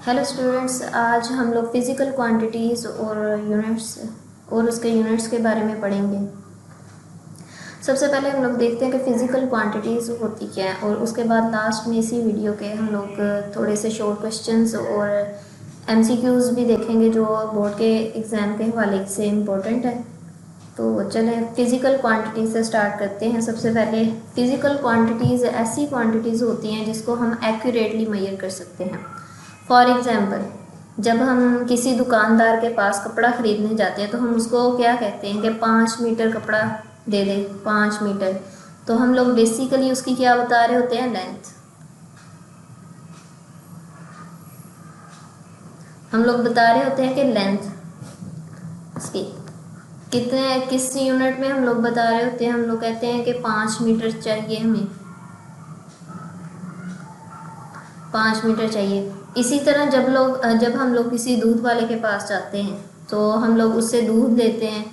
Hello students, आज हम लोग फिज़िकल क्वांटिटीज़ और यूनिट्स और उसके यूनिट्स के बारे में पढ़ेंगे। सबसे पहले हम लोग देखते हैं कि फ़िज़िकल क्वांटिटीज़ होती क्या है, और उसके बाद लास्ट में इसी वीडियो के हम लोग थोड़े से शॉर्ट क्वेश्चंस और एमसीक्यूज़ भी देखेंगे जो बोर्ड के एग्ज़ाम के हवाले से इम्पोर्टेंट है। तो चलें फ़िज़िकल क्वांटिटीज़ से स्टार्ट करते हैं। सबसे पहले फ़िज़िकल क्वांटिटीज़ ऐसी क्वांटिटीज़ होती हैं जिसको हम एक्यूरेटली मेजर कर सकते हैं। फॉर एग्ज़ाम्पल, जब हम किसी दुकानदार के पास कपड़ा ख़रीदने जाते हैं तो हम उसको क्या कहते हैं कि 5 मीटर कपड़ा दे दे, 5 मीटर। तो हम लोग बेसिकली उसकी क्या बता रहे होते हैं, लेंथ। हम लोग बता रहे होते हैं कि लेंथ उसकी कितने किस यूनिट में हम लोग बता रहे होते हैं। हम लोग कहते हैं कि 5 मीटर चाहिए, हमें 5 मीटर चाहिए। इसी तरह जब हम लोग किसी दूध वाले के पास जाते हैं तो हम लोग उससे दूध लेते हैं,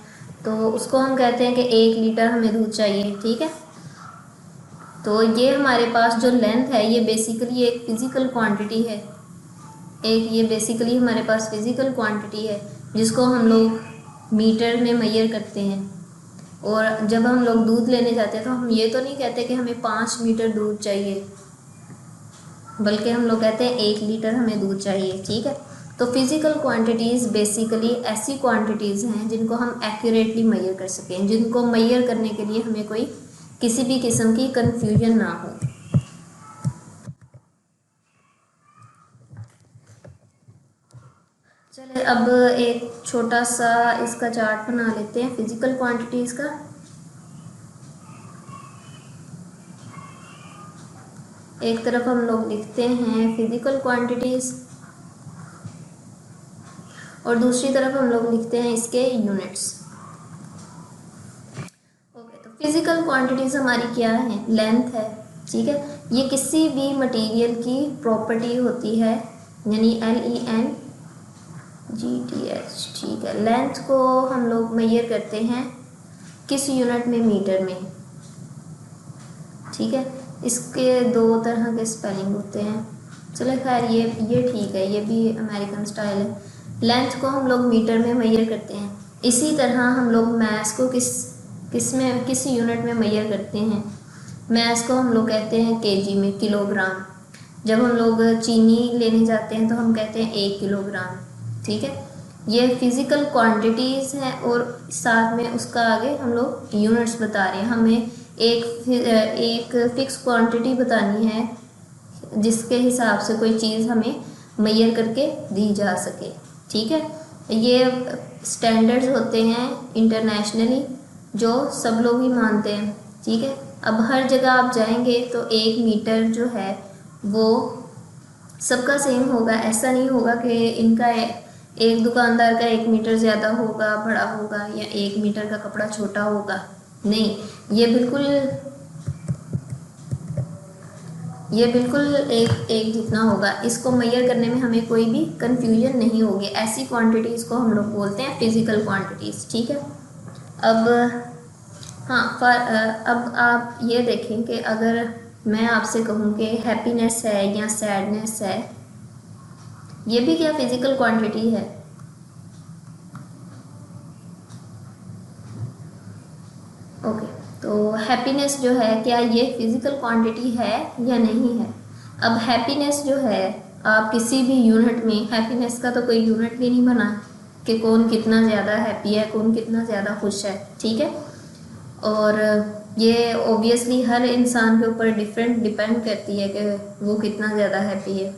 तो उसको हम कहते हैं कि 1 लीटर हमें दूध चाहिए, ठीक है। तो ये हमारे पास जो लेंथ है ये बेसिकली एक फ़िज़िकल क्वांटिटी है। ये बेसिकली हमारे पास फ़िज़िकल क्वांटिटी है जिसको हम लोग मीटर में मेजर करते हैं। और जब हम लोग दूध लेने जाते हैं तो हम ये तो नहीं कहते कि हमें 5 मीटर दूध चाहिए, बल्कि हम लोग कहते हैं 1 लीटर हमें दूध चाहिए, ठीक है। तो फिज़िकल क्वांटिटीज़ बेसिकली ऐसी क्वांटिटीज़ हैं जिनको हम एक्यूरेटली मेजर कर सकें, जिनको मेजर करने के लिए हमें कोई किसी भी किस्म की कन्फ्यूजन ना हो। चलिए अब एक छोटा सा इसका चार्ट बना लेते हैं फिज़िकल क्वांटिटीज़ का। एक तरफ हम लोग लिखते हैं फिज़िकल क्वांटिटीज़ और दूसरी तरफ हम लोग लिखते हैं इसके यूनिट्स। ओके, तो फिज़िकल क्वांटिटीज़ हमारी क्या है, लेंथ है, ठीक है। ये किसी भी मटेरियल की प्रॉपर्टी होती है, यानी LENGTH, ठीक है। लेंथ को हम लोग मेजर करते हैं किस यूनिट में, मीटर में, ठीक है। इसके दो तरह के स्पेलिंग होते हैं। चलो खैर ये ठीक है, ये भी अमेरिकन स्टाइल है। लेंथ को हम लोग मीटर में मेजर करते हैं। इसी तरह हम लोग मैथ्स को किस यूनिट में मेजर करते हैं। मैथ्स को हम लोग कहते हैं केजी में, किलोग्राम। जब हम लोग चीनी लेने जाते हैं तो हम कहते हैं 1 किलोग्राम, ठीक है। ये फिज़िकल क्वांटिटीज़ हैं और साथ में उसका आगे हम लोग यूनिट्स बता रहे हैं। हमें एक फिक्स क्वांटिटी बतानी है जिसके हिसाब से कोई चीज़ हमें मेजर करके दी जा सके, ठीक है। ये स्टैंडर्ड्स होते हैं इंटरनेशनली जो सब लोग ही मानते हैं, ठीक है। अब हर जगह आप जाएंगे तो 1 मीटर जो है वो सबका सेम होगा। ऐसा नहीं होगा कि इनका एक दुकानदार का 1 मीटर ज़्यादा होगा, बड़ा होगा, या 1 मीटर का कपड़ा छोटा होगा। नहीं, ये बिल्कुल एक जितना होगा। इसको मेजर करने में हमें कोई भी कंफ्यूजन नहीं होगी। ऐसी क्वांटिटीज़ को हम लोग बोलते हैं फिज़िकल क्वांटिटीज़, ठीक है। अब हाँ, अब आप ये देखें कि अगर मैं आपसे कहूँ कि हैप्पीनेस है या सैडनेस है, ये भी क्या फिज़िकल क्वांटिटी है। ओके, तो हैप्पीनेस जो है, क्या ये फिज़िकल क्वांटिटी है या नहीं है। अब हैप्पीनेस जो है, आप किसी भी यूनिट में, हैप्पीनेस का तो कोई यूनिट भी नहीं बना कि कौन कितना ज़्यादा हैप्पी है, कौन कितना ज़्यादा खुश है, ठीक है। और ये ओबियसली हर इंसान के ऊपर डिपेंड करती है कि वो कितना ज़्यादा हैप्पी है।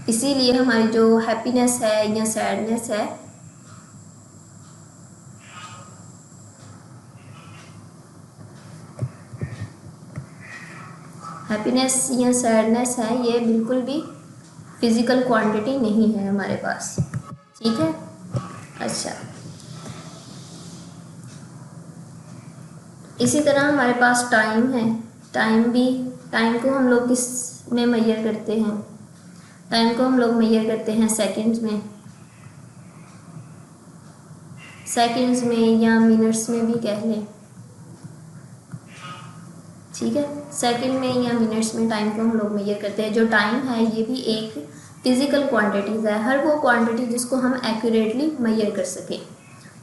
इसीलिए हमारी जो हैप्पीनेस है या सैडनेस है, हैप्पीनेस या सैडनेस है, ये बिल्कुल भी फिज़िकल क्वांटिटी नहीं है हमारे पास, ठीक है। अच्छा, इसी तरह हमारे पास टाइम है। टाइम को हम लोग किस में मेजर करते हैं। टाइम को हम लोग मेजर करते हैं सेकंड्स में, या मिनट्स में भी कह लें, ठीक है। सेकंड में या मिनट्स में टाइम को हम लोग मेजर करते हैं। जो टाइम है ये भी एक फिजिकल क्वांटिटीज़ है, हर वो क्वांटिटी जिसको हम एक्यूरेटली मेजर कर सकें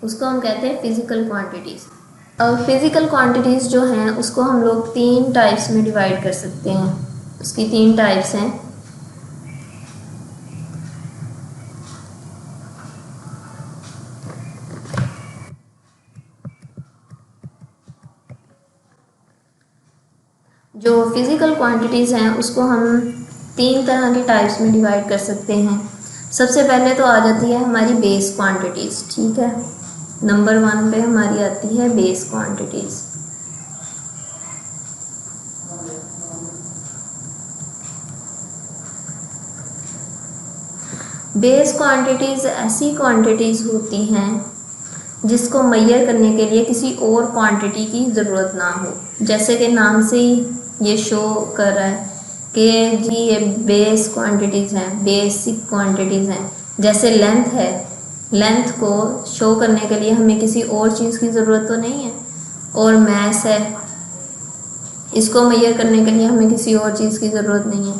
उसको हम कहते हैं फिजिकल क्वांटिटीज़। अब फिजिकल क्वांटिटीज़ जो हैं उसको हम लोग 3 टाइप्स में डिवाइड कर सकते हैं। उसकी 3 टाइप्स हैं। जो फिजिकल क्वांटिटीज़ हैं उसको हम 3 तरह की टाइप्स में डिवाइड कर सकते हैं। सबसे पहले तो आ जाती है हमारी बेस क्वांटिटीज़, ठीक है। नंबर 1 पे हमारी आती है बेस क्वांटिटीज़। बेस क्वांटिटीज़ ऐसी क्वांटिटीज़ होती हैं जिसको मेजर करने के लिए किसी और क्वांटिटी की ज़रूरत ना हो। जैसे कि नाम से ही ये शो कर रहा है कि जी ये बेस क्वांटिटीज़ हैं, बेसिक क्वांटिटीज़ हैं। जैसे लेंथ है, लेंथ को शो करने के लिए हमें किसी और चीज़ की ज़रूरत तो नहीं है। और मैस है, इसको मेजर करने के लिए हमें किसी और चीज़ की ज़रूरत नहीं है।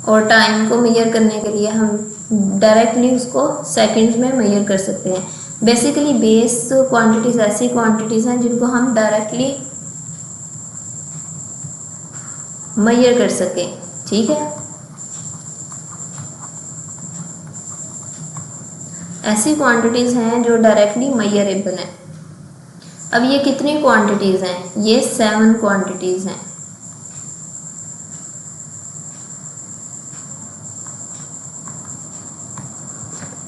और टाइम को मेजर करने के लिए हम डायरेक्टली उसको सेकंड्स में मेजर कर सकते हैं। बेसिकली बेस क्वांटिटीज़ ऐसी क्वांटिटीज़ हैं जिनको हम डायरेक्टली मेजर कर सकें, ठीक है। ऐसी क्वांटिटीज़ हैं जो डायरेक्टली मेजरेबल हैं। अब ये कितनी क्वांटिटीज़ हैं? ये 7 क्वांटिटीज़ हैं।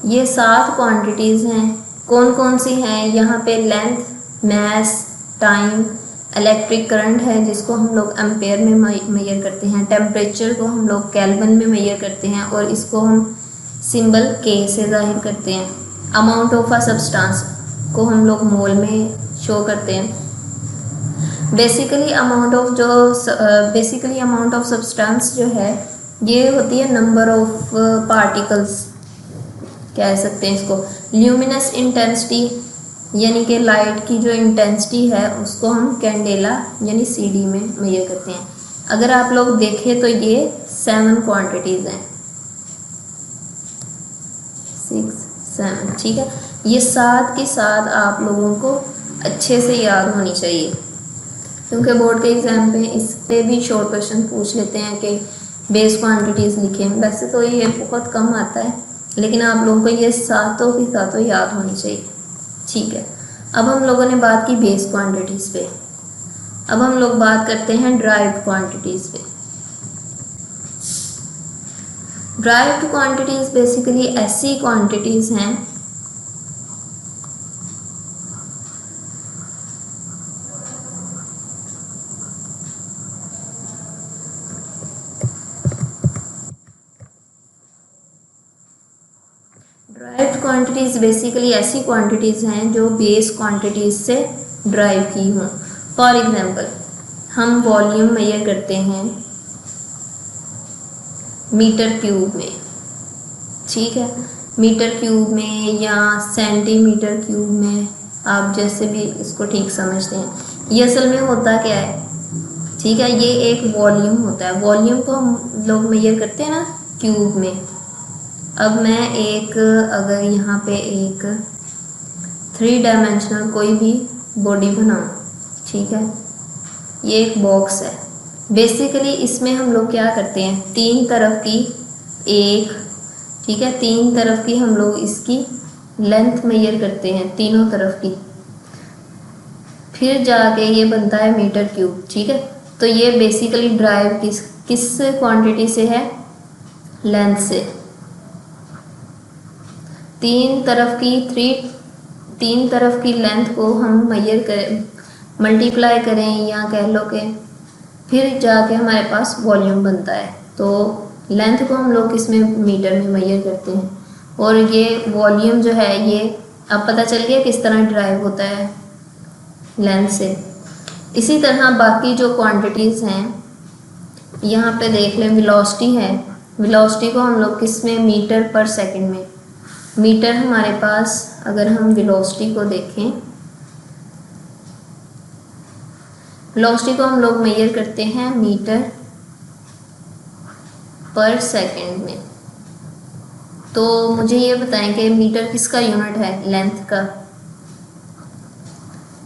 ये 7 क्वांटिटीज़ हैं। कौन कौन सी हैं? यहाँ पे length, mass, time, electric current है जिसको हम लोग एम्पेयर में मेजर करते हैं, टेम्परेचर को हम लोग केल्विन में मेजर करते हैं और इसको हम सिंबल के से जाहिर करते हैं। अमाउंट ऑफ अ सब्सटेंस को हम लोग मोल में शो करते हैं। बेसिकली अमाउंट ऑफ सब्सटेंस जो है ये होती है नंबर ऑफ पार्टिकल्स, कह सकते हैं इसको। ल्यूमिनस इंटेंसिटी यानी कि लाइट की जो इंटेंसिटी है उसको हम कैंडेला यानी सीडी में मेजर करते हैं। अगर आप लोग देखें तो ये 7 क्वांटिटीज़ हैं, 6, 7, ठीक है। ये 7 के साथ आप लोगों को अच्छे से याद होनी चाहिए, क्योंकि बोर्ड के एग्ज़ाम पे इस पे भी शॉर्ट क्वेश्चन पूछ लेते हैं कि बेस क्वांटिटीज़ लिखें। वैसे तो ये बहुत कम आता है, लेकिन आप लोगों को ये सातों की सातों याद होनी चाहिए, ठीक है। अब हम लोगों ने बात की बेस क्वांटिटीज़ पे। अब हम लोग बात करते हैं ड्राइव्ड क्वांटिटीज़ पे। ड्राइव्ड क्वांटिटीज़ बेसिकली ऐसी क्वांटिटीज़ हैं ड्राइव्ड क्वांटिटीज़ बेसिकली ऐसी क्वांटिटीज़ हैं जो बेस क्वांटिटीज़ से ड्राइव की हों। फॉर एग्जांपल हम वॉल्यूम मेजर करते हैं मीटर क्यूब में, ठीक है। मीटर क्यूब में या सेंटीमीटर क्यूब में, आप जैसे भी इसको ठीक समझते हैं। ये असल में होता क्या है, ठीक है, ये एक वॉल्यूम होता है। वॉल्यूम को हम लोग मेजर करते हैं ना क्यूब में। अब मैं अगर यहाँ पे एक 3 डायमेंशनल कोई भी बॉडी बनाऊँ, ठीक है, ये एक बॉक्स है। बेसिकली इसमें हम लोग क्या करते हैं, 3 तरफ की ठीक है, 3 तरफ की हम लोग इसकी लेंथ मेजर करते हैं, तीनों तरफ की। फिर जाके ये बनता है मीटर क्यूब, ठीक है। तो ये बेसिकली ड्राइव किस क्वांटिटी से है? लेंथ से। 3 तरफ की लेंथ को हम मेजर करें, मल्टीप्लाई करें या कह लो कि फिर जाके हमारे पास वॉल्यूम बनता है। तो लेंथ को हम लोग किस में, मीटर में मेजर करते हैं। और ये वॉल्यूम जो है ये अब पता चल गया किस तरह ड्राइव होता है, लेंथ से। इसी तरह बाकी जो क्वांटिटीज़ हैं, यहाँ पे देख लें वेलोसिटी है। वेलोसिटी को हम लोग किस में, मीटर पर सेकंड में। मीटर हमारे पास, अगर हम वेलोसिटी को देखें, वेलोसिटी को हम लोग मेजर करते हैं मीटर पर सेकंड में। तो मुझे ये बताएं कि मीटर किसका यूनिट है, लेंथ का,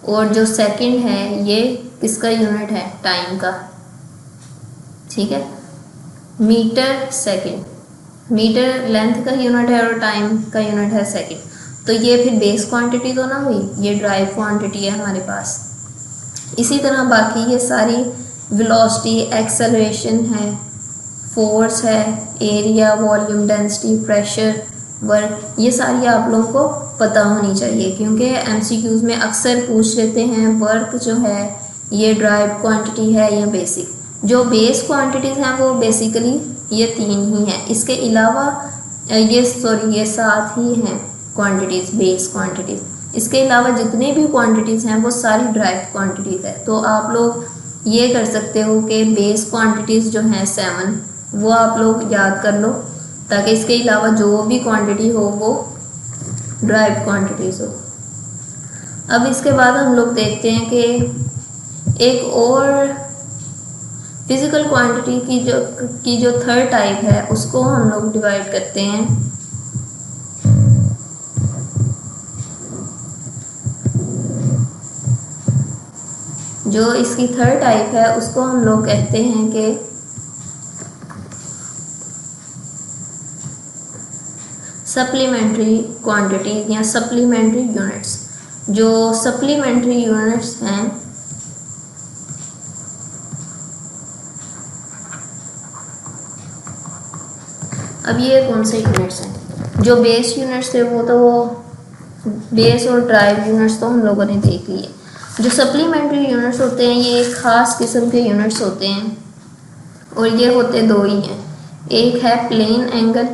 और जो सेकंड है ये किसका यूनिट है, टाइम का। ठीक है, मीटर सेकंड, मीटर लेंथ का यूनिट है और टाइम का यूनिट है सेकंड। तो ये फिर बेस क्वांटिटी तो ना हुई, ये ड्राइव क्वांटिटी है हमारे पास। इसी तरह बाकी ये सारी वेलोसिटी, एक्सेलरेशन है, फोर्स है, area, volume, density, pressure, work, ये सारी आप लोगों को पता होनी चाहिए, क्योंकि एमसीक्यूज़ में अक्सर पूछ लेते हैं वर्क जो है ये ड्राइव क्वांटिटी है या बेसिक। जो बेस क्वांटिटीज़ हैं वो बेसिकली ये 3 ही हैं, इसके अलावा ये 7 ही हैं क्वांटिटीज़, बेस क्वांटिटीज़। इसके अलावा जितनी भी क्वांटिटीज़ हैं वो सारी ड्राइव क्वांटिटीज़ है। तो आप लोग ये कर सकते हो कि बेस क्वांटिटीज़ जो हैं 7 वो आप लोग याद कर लो, ताकि इसके अलावा जो भी क्वांटिटी हो वो ड्राइव क्वांटिटीज़ हो। अब इसके बाद हम लोग देखते हैं कि एक और फिज़िकल क्वांटिटी की जो थर्ड टाइप है उसको हम लोग डिवाइड करते हैं जो इसकी थर्ड टाइप है उसको हम लोग कहते हैं कि सप्लीमेंट्री क्वांटिटी या सप्लीमेंट्री यूनिट्स। जो सप्लीमेंट्री यूनिट्स हैं अब ये कौन से यूनिट्स हैं, जो बेस यूनिट्स थे वो तो बेस और ड्राइव यूनिट्स तो हम लोगों ने देख लिए। जो सप्लीमेंट्री यूनिट्स होते हैं ये एक ख़ास किस्म के यूनिट्स होते हैं और ये होते 2 ही हैं। एक है प्लेन एंगल,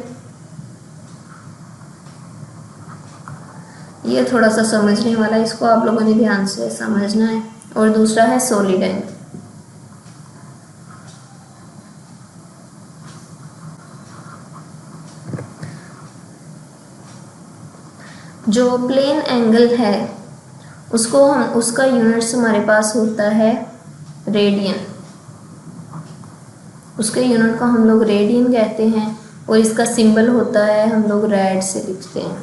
ये थोड़ा सा समझने वाला है, इसको आप लोगों ने ध्यान से समझना है, और दूसरा है सॉलिड एंगल। जो प्लेन एंगल है उसका यूनिट्स हमारे पास होता है रेडियन, उसके यूनिट को हम लोग रेडियन कहते हैं और इसका सिंबल होता है, हम लोग रेड से लिखते हैं।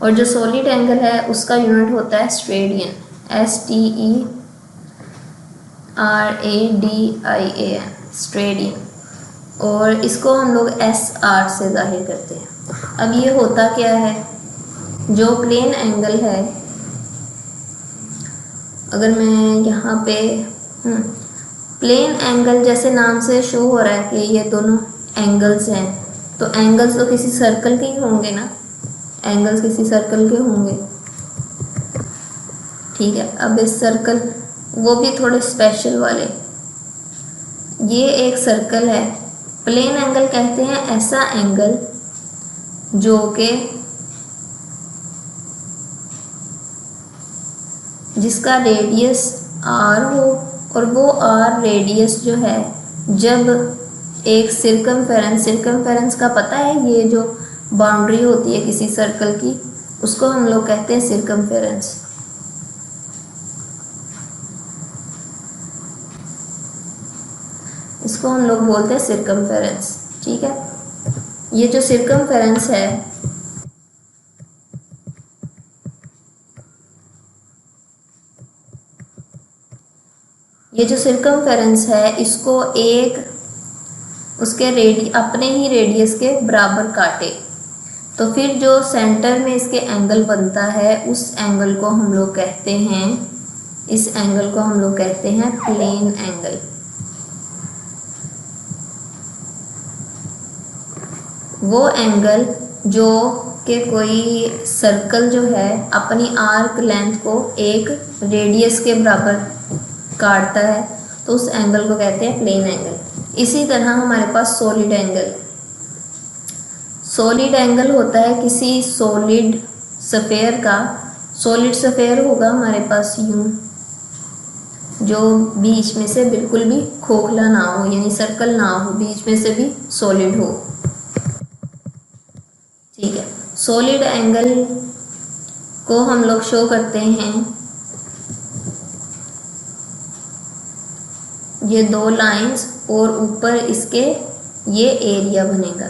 और जो सॉलिड एंगल है उसका यूनिट होता है स्टेडियन, STERADIAN, स्टेडियन, और इसको हम लोग SR से जाहिर करते हैं। अब ये होता क्या है, जो प्लेन एंगल है, अगर मैं यहाँ पे प्लेन एंगल जैसे नाम से शो हो रहा है कि ये दोनों एंगल्स हैं, तो एंगल्स तो किसी सर्कल के ही होंगे ना, एंगल्स किसी सर्कल के होंगे। ठीक है, अब इस सर्कल वो भी थोड़े स्पेशल वाले, ये एक सर्कल है। प्लेन एंगल कहते हैं ऐसा एंगल जो कि जिसका रेडियस r हो, और वो r रेडियस जो है, जब एक सिरकमफेरेंस का पता है, ये जो बाउंड्री होती है किसी सर्कल की उसको हम लोग कहते हैं सिरकमफेरेंस। इसको हम लोग बोलते हैं सिरकमफेरेंस। ठीक है, ये जो सिरकमफेरेंस है इसको एक उसके अपने ही रेडियस के बराबर काटे, तो फिर जो सेंटर में इसके एंगल बनता है उस एंगल को हम लोग कहते हैं, इस एंगल को हम लोग कहते हैं प्लेन एंगल। वो एंगल जो कि कोई सर्कल जो है अपनी आर्क लेंथ को एक रेडियस के बराबर काटता है, तो उस एंगल को कहते हैं प्लेन एंगल। इसी तरह हमारे पास सॉलिड एंगल, सॉलिड एंगल होता है किसी सॉलिड स्फेयर का, सॉलिड स्फेयर होगा हमारे पास यूं, जो बीच में से बिल्कुल भी खोखला ना हो, यानी सर्कल ना हो, बीच में से भी सॉलिड हो। ठीक है, सॉलिड एंगल को हम लोग शो करते हैं, ये 2 लाइंस और ऊपर इसके ये एरिया बनेगा।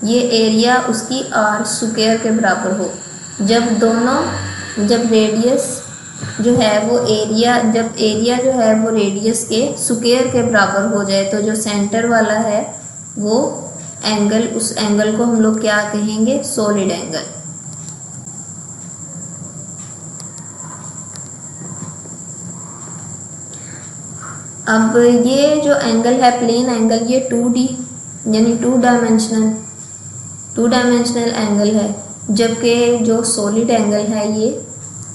ये एरिया उसकी आर स्क्वायर के बराबर हो। जब रेडियस जो है वो एरिया जो है वो रेडियस के स्क्वायर के बराबर हो जाए, तो जो सेंटर वाला है वो एंगल, उस एंगल को हम लोग क्या कहेंगे? Solid angle. अब ये जो एंगल है प्लेन एंगल, ये 2D यानी टू डायमेंशनल एंगल है, जबकि जो सॉलिड एंगल है ये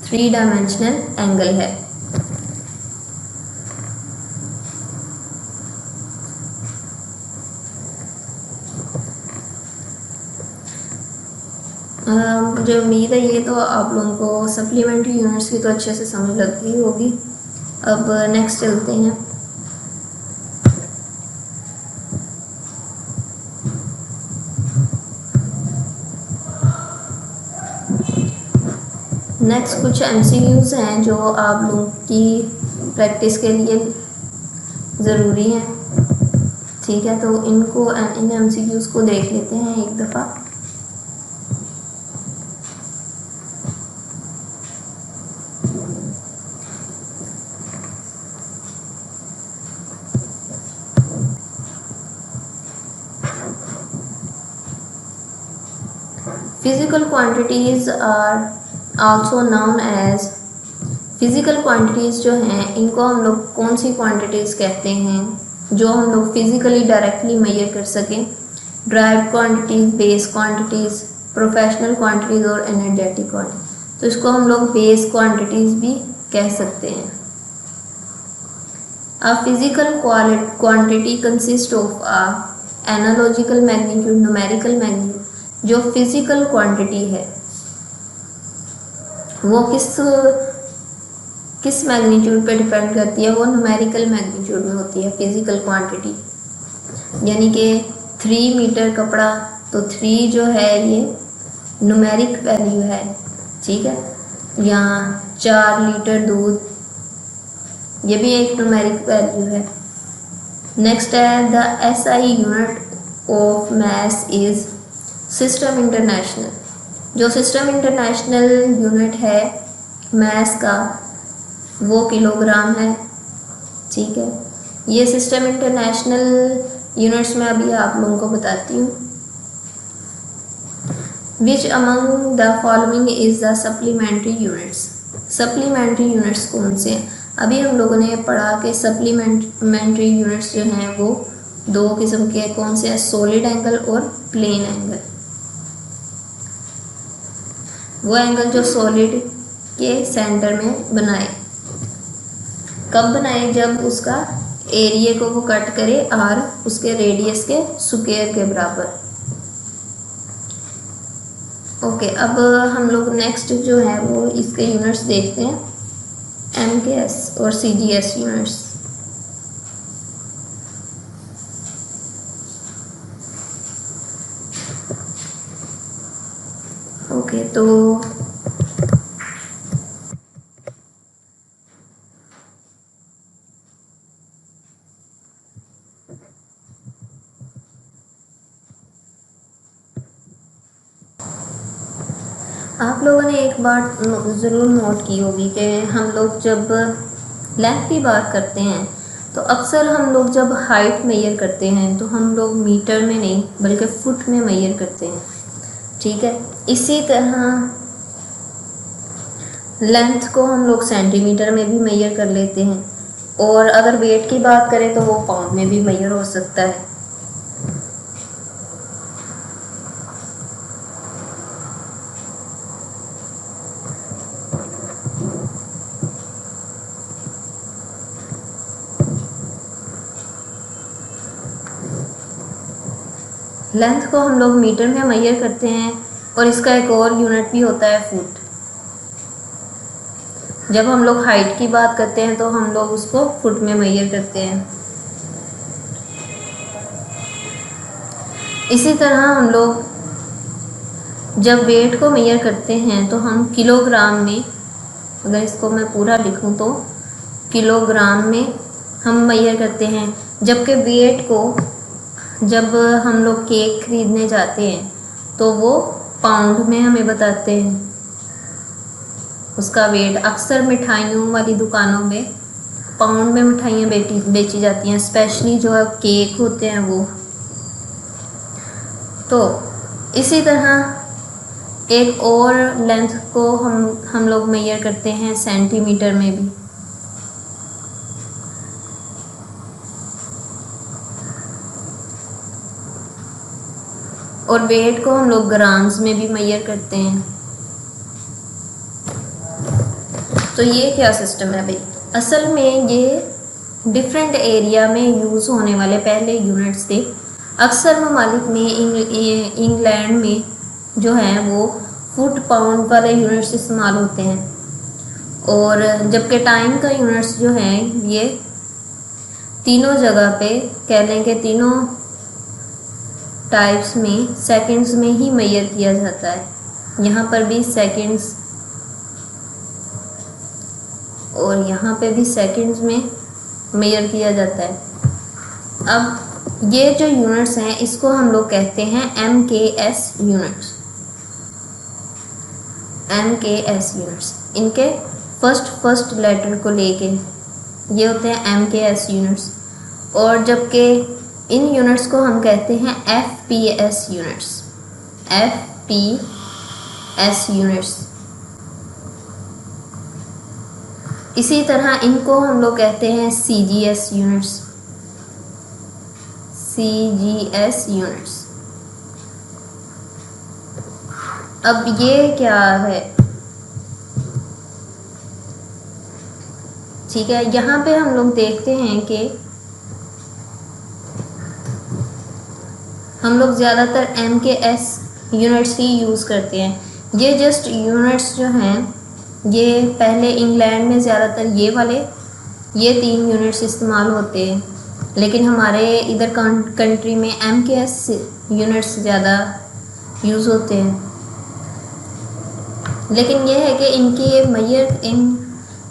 3 डायमेंशनल एंगल है। मुझे उम्मीद है ये तो आप लोगों को सप्लीमेंट्री यूनिट्स की तो अच्छे से समझ लग गई होगी। अब नेक्स्ट चलते हैं। नेक्स्ट कुछ MCQs हैं जो आप लोगों की प्रैक्टिस के लिए ज़रूरी हैं, ठीक है? तो इन MCQs को देख लेते हैं एक दफ़ा। Physical quantities are also known as, physical quantities जो हैं इनको हम लोग कौन सी क्वांटिटीज़ कहते हैं जो हम लोग फिजिकली डायरेक्टली मेजर कर सकें? Drive quantities, base quantities, professional quantities और एनर्जेटिक क्वांटिटीज़। तो इसको हम लोग बेस क्वांटिटीज़ भी कह सकते हैं। A physical quantity consists of a analogical magnitude, numerical magnitude। जो फिजिकल क्वांटिटी है वो किस मैग्नीट्यूड पे डिपेंड करती है? वो न्यूमेरिकल मैग्नीट्यूड में होती है फिजिकल क्वांटिटी। यानी कि 3 मीटर कपड़ा, तो 3 जो है ये न्यूमेरिक वैल्यू है, ठीक है? यहाँ 4 लीटर दूध, ये भी एक न्यूमेरिक वैल्यू है। नेक्स्ट है the SI unit of mass is system international. जो सिस्टम इंटरनेशनल यूनिट है मास का वो किलोग्राम है, ठीक है? ये सिस्टम इंटरनेशनल यूनिट्स में अभी आप लोगों को बताती हूँ। Which among the following is the supplementary units. Supplementary units कौन से हैं? अभी हम लोगों ने पढ़ा कि सप्लीमेंट्री यूनिट्स जो हैं वो 2 किस्म के कौन से हैं? सॉलिड एंगल और प्लेन एंगल। वो एंगल जो सॉलिड के सेंटर में बनाए, कब बनाए? जब उसका एरिया को वो कट करे और उसके रेडियस के स्क्वायर के बराबर। ओके, अब हम लोग नेक्स्ट जो है वो इसके यूनिट्स देखते हैं, MKS और CGS यूनिट्स। ओके, तो आप लोगों ने एक बात ज़रूर नोट की होगी कि हम लोग जब लेंथ की बात करते हैं तो अक्सर हम लोग जब हाइट मेजर करते हैं तो हम लोग मीटर में नहीं बल्कि फुट में मेजर करते हैं, ठीक है? इसी तरह लेंथ को हम लोग सेंटीमीटर में भी मेजर कर लेते हैं, और अगर वेट की बात करें तो वो पाउंड में भी मेजर हो सकता है। लेंथ को हम लोग मीटर में मेजर करते हैं, और इसका एक और यूनिट भी होता है फुट। जब हम लोग हाइट की बात करते हैं तो हम लोग उसको फुट में मेजर करते हैं। इसी तरह हम लोग जब वेट को मेजर करते हैं तो हम किलोग्राम में, अगर इसको मैं पूरा लिखूं तो किलोग्राम में हम मेजर करते हैं, जबकि वेट को जब हम लोग केक खरीदने जाते हैं तो वो पाउंड में हमें बताते हैं उसका वेट। अक्सर मिठाइयों वाली दुकानों में पाउंड में मिठाइयाँ बेची जाती हैं, स्पेशली जो है केक होते हैं वो। तो इसी तरह एक और लेंथ को हम लोग मेजर करते हैं सेंटीमीटर में भी। और वेट को हम लोग ग्राम्स में भी मेजर करते हैं। तो ये क्या सिस्टम है भाई? असल में ये डिफरेंट एरिया में यूज़ होने वाले पहले यूनिट्स थे। अक्सर ममालिक में इंग्लैंड में जो है वो फुट पाउंड वाले यूनिट्स इस्तेमाल होते हैं, और जबकि टाइम का यूनिट्स जो हैं ये तीनों जगह पे कह लें कि तीनों टाइप्स में सेकंड्स में ही मेजर किया जाता है। यहाँ पर भी सेकंड्स और यहाँ पे भी सेकंड्स में मेजर किया जाता है। अब ये जो यूनिट्स हैं इसको हम लोग कहते हैं MKS यूनिट्स। MKS यूनिट्स, इनके फर्स्ट लेटर को लेके ये होते हैं MKS यूनिट्स। और जबकि इन यूनिट्स को हम कहते हैं FPS यूनिट्स। FPS units. इसी तरह इनको हम लोग कहते हैं CGS यूनिट्स। CGS units. अब ये क्या है? ठीक है, यहाँ पे हम लोग देखते हैं कि हम लोग ज़्यादातर MKS यूनिट्स ही यूज़ करते हैं। ये जस्ट यूनिट्स जो हैं ये पहले इंग्लैंड में ज़्यादातर ये 3 यूनिट्स इस्तेमाल होते हैं, लेकिन हमारे इधर कंट्री में MKS यूनिट्स ज़्यादा यूज़ होते हैं। लेकिन यह है कि इन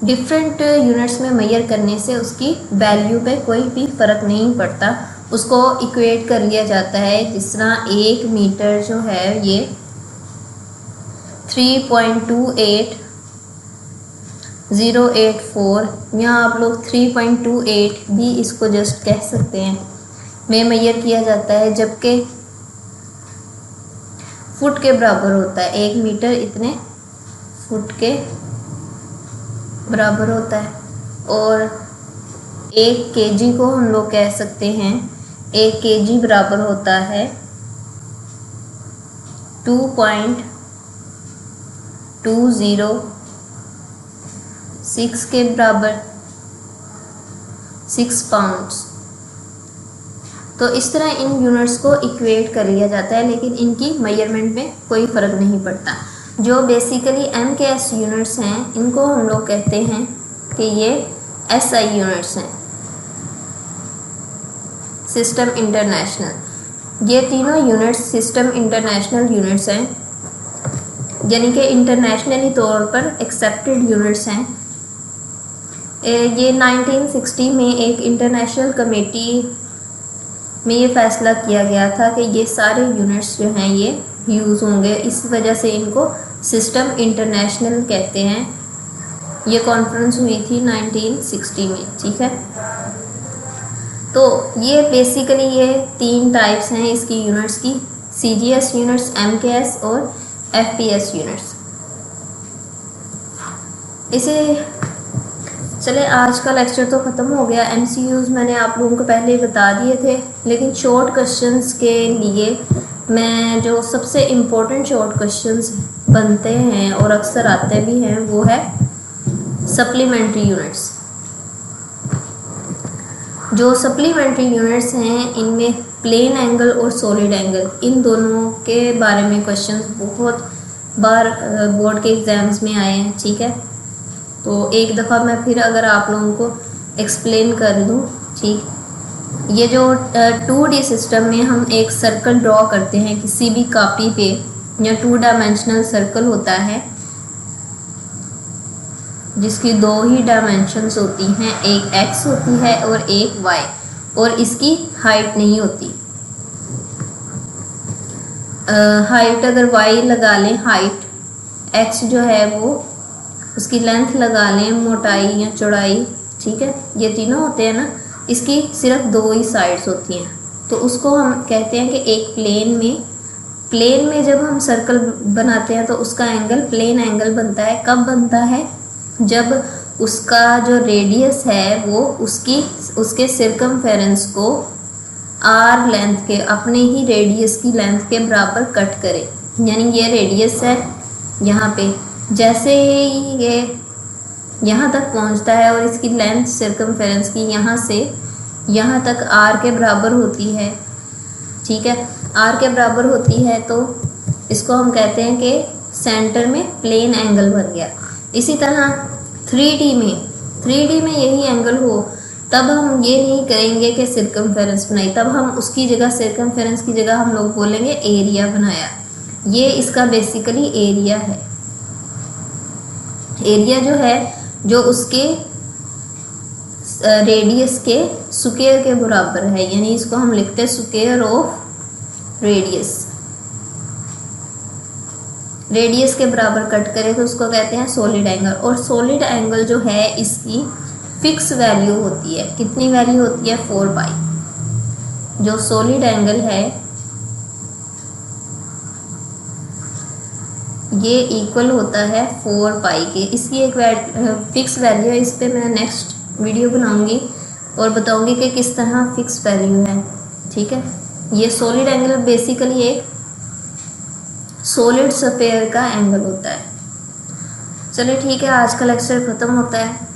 डिफरेंट यूनिट्स में मेजर करने से उसकी वैल्यू पे कोई भी फ़र्क नहीं पड़ता। उसको इक्वेट कर लिया जाता है। जिस तरह 1 मीटर जो है ये 3.28084, यहाँ आप लोग 3.28 भी इसको जस्ट कह सकते हैं, में मेजर किया जाता है, जबकि फुट के बराबर होता है। 1 मीटर इतने फुट के बराबर होता है। और 1 kg को हम लोग कह सकते हैं, 1 kg बराबर होता है 2.206 के बराबर 6 पाउंड्स। तो इस तरह इन यूनिट्स को इक्वेट कर लिया जाता है, लेकिन इनकी मेजरमेंट में कोई फ़र्क नहीं पड़ता। जो बेसिकली MKS यूनिट्स हैं इनको हम लोग कहते हैं कि ये SI यूनिट्स हैं, सिस्टम इंटरनेशनल। ये तीनों यूनिट्स सिस्टम इंटरनेशनल यूनिट्स हैं, यानी कि इंटरनेशनली तौर पर एक्सेप्टेड यूनिट्स हैं। ये 1960 में एक इंटरनेशनल कमेटी में ये फ़ैसला किया गया था कि ये सारे यूनिट्स जो हैं ये यूज़ होंगे। इस वजह से इनको सिस्टम इंटरनेशनल कहते हैं। ये कॉन्फ्रेंस हुई थी 1960 में, ठीक है। तो ये बेसिकली ये 3 टाइप्स हैं इसकी यूनिट्स की, CGS यूनिट्स, MKS और FPS यूनिट्स। इसे चले, आज का लेक्चर तो ख़त्म हो गया। MCQs मैंने आप लोगों को पहले ही बता दिए थे, लेकिन शॉर्ट क्वेश्चंस के लिए मैं जो सबसे इम्पोर्टेंट शॉर्ट क्वेश्चंस बनते हैं और अक्सर आते भी हैं वो है सप्लीमेंट्री यूनिट्स। जो सप्लीमेंट्री यूनिट्स हैं इनमें प्लेन एंगल और सॉलिड एंगल, इन दोनों के बारे में क्वेश्चंस बहुत बार बोर्ड के एग्ज़ाम्स में आए हैं, ठीक है। तो एक दफ़ा मैं फिर अगर आप लोगों को एक्सप्लेन कर दूँ, ठीक। ये जो 2D सिस्टम में हम एक सर्कल ड्रॉ करते हैं किसी भी कॉपी पे, या 2 डायमेंशनल सर्कल होता है जिसकी 2 ही डायमेंशंस होती हैं, एक X होती है और एक Y, और इसकी हाइट नहीं होती। हाइट अगर y लगा लें, हाइट x जो है वो उसकी लेंथ लगा लें, मोटाई या चौड़ाई, ठीक है, ये तीनों होते हैं ना, इसकी सिर्फ दो ही साइड्स होती हैं, तो उसको हम कहते हैं कि एक प्लेन में जब हम सर्कल बनाते हैं तो उसका एंगल प्लेन एंगल बनता है। कब बनता है? जब उसका जो रेडियस है वो उसके सिरकमफेरेंस को आर लेंथ के, अपने ही रेडियस की लेंथ के बराबर कट करे। यानी ये रेडियस है यहाँ पे, जैसे ही ये यहाँ तक पहुँचता है और इसकी लेंथ सिरकमफेरेंस की यहाँ से यहाँ तक आर के बराबर होती है, ठीक है, आर के बराबर होती है, तो इसको हम कहते हैं कि सेंटर में प्लेन एंगल बन गया। इसी तरह 3D में यही एंगल हो, तब हम ये नहीं करेंगे कि सिरकमफेरेंस बनाई, तब हम उसकी जगह, सिरकमफेरेंस की जगह हम लोग बोलेंगे एरिया बनाया। ये इसका बेसिकली एरिया है। एरिया जो है जो उसके रेडियस के स्क्वायर के बराबर है, यानी इसको हम लिखते हैं स्क्वायर ऑफ रेडियस। रेडियस के बराबर कट करें तो उसको कहते हैं सॉलिड एंगल। और सॉलिड एंगल जो है इसकी फिक्स वैल्यू होती है। कितनी वैल्यू होती है? 4 पाई। जो सॉलिड एंगल है ये इक्वल होता है 4 पाई के। इसकी एक फिक्स वैल्यू है, इस पर मैं नेक्स्ट वीडियो बनाऊंगी और बताऊंगी कि किस तरह फिक्स वैल्यू है, ठीक है। ये सॉलिड एंगल बेसिकली एक सॉलिड स्फीयर का एंगल होता है। चलिए ठीक है, आज का लेक्चर ख़त्म होता है।